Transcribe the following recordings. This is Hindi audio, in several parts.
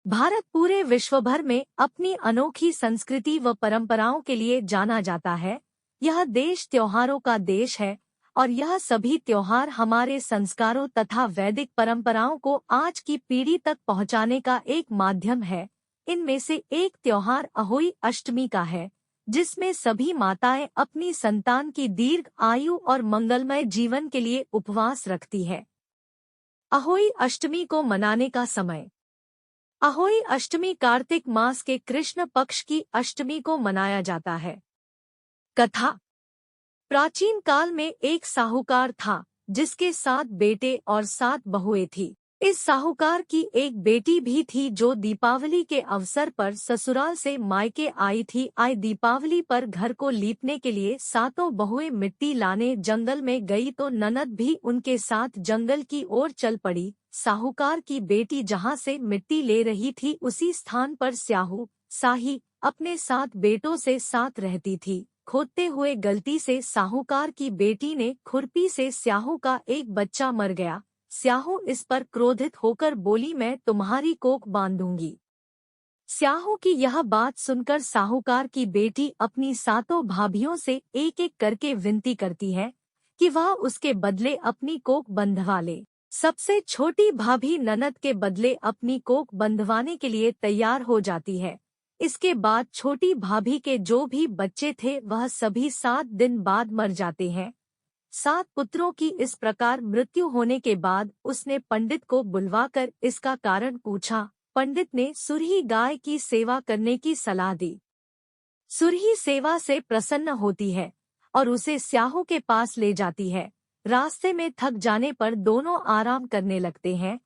भारत पूरे विश्व भर में अपनी अनोखी संस्कृति व परंपराओं के लिए जाना जाता है। यह देश त्योहारों का देश है और यह सभी त्योहार हमारे संस्कारों तथा वैदिक परंपराओं को आज की पीढ़ी तक पहुंचाने का एक माध्यम है। इनमें से एक त्योहार अहोई अष्टमी का है, जिसमें सभी माताएं अपनी संतान की दीर्घ आयु और मंगलमय जीवन के लिए उपवास रखती है। अहोई अष्टमी को मनाने का समय। अहोई अष्टमी कार्तिक मास के कृष्ण पक्ष की अष्टमी को मनाया जाता है। कथा। प्राचीन काल में एक साहूकार था, जिसके 7 बेटे और 7 बहुएं थी। इस साहूकार की एक बेटी भी थी जो दीपावली के अवसर पर ससुराल से मायके आई थी। दीपावली पर घर को लीपने के लिए 7 बहुएं मिट्टी लाने जंगल में गई तो ननद भी उनके साथ जंगल की ओर चल पड़ी। साहूकार की बेटी जहां से मिट्टी ले रही थी उसी स्थान पर स्याहू साही अपने 7 बेटों से साथ रहती थी। खोदते हुए गलती से साहूकार की बेटी ने खुरपी से स्याहू का एक बच्चा मर गया। स्याहू इस पर क्रोधित होकर बोली, मैं तुम्हारी कोख बांधूंगी। स्याहू की यह बात सुनकर साहूकार की बेटी अपनी 7 भाभियों से एक एक करके विनती करती है कि वह उसके बदले अपनी कोख बंधवा ले। सबसे छोटी भाभी ननद के बदले अपनी कोख बंधवाने के लिए तैयार हो जाती है। इसके बाद छोटी भाभी के जो भी बच्चे थे वह सभी 7 दिन बाद मर जाते हैं। 7 पुत्रों की इस प्रकार मृत्यु होने के बाद उसने पंडित को बुलवाकर इसका कारण पूछा। पंडित ने सुरही गाय की सेवा करने की सलाह दी। सुरही सेवा से प्रसन्न होती है और उसे स्याहू के पास ले जाती है। रास्ते में थक जाने पर दोनों आराम करने लगते हैं।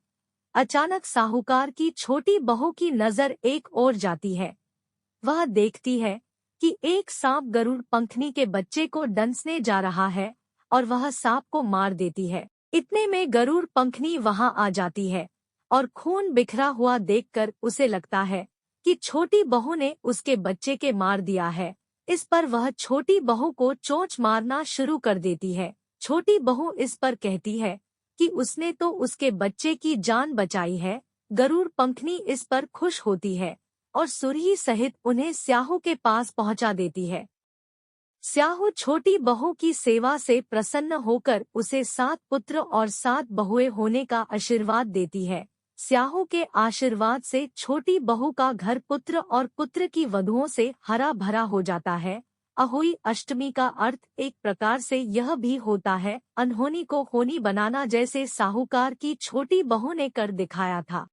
अचानक साहूकार की छोटी बहू की नजर एक ओर जाती है। वह देखती है कि एक सांप गरुड़ पंखनी के बच्चे को डंसने जा रहा है और वह सांप को मार देती है। इतने में गरुड़ पंखनी वहां आ जाती है और खून बिखरा हुआ देखकर उसे लगता है कि छोटी बहू ने उसके बच्चे के मार दिया है। इस पर वह छोटी बहू को चोंच मारना शुरू कर देती है। छोटी बहू इस पर कहती है कि उसने तो उसके बच्चे की जान बचाई है। गरुड़ पंखनी इस पर खुश होती है और सुरही सहित उन्हें स्याहू के पास पहुंचा देती है। स्याहू छोटी बहू की सेवा से प्रसन्न होकर उसे 7 पुत्र और 7 बहुएं होने का आशीर्वाद देती है। स्याहू के आशीर्वाद से छोटी बहू का घर पुत्र और पुत्र की वधुओं से हरा भरा हो जाता है। अहोई अष्टमी का अर्थ एक प्रकार से यह भी होता है अनहोनी को होनी बनाना, जैसे साहूकार की छोटी बहू ने कर दिखाया था।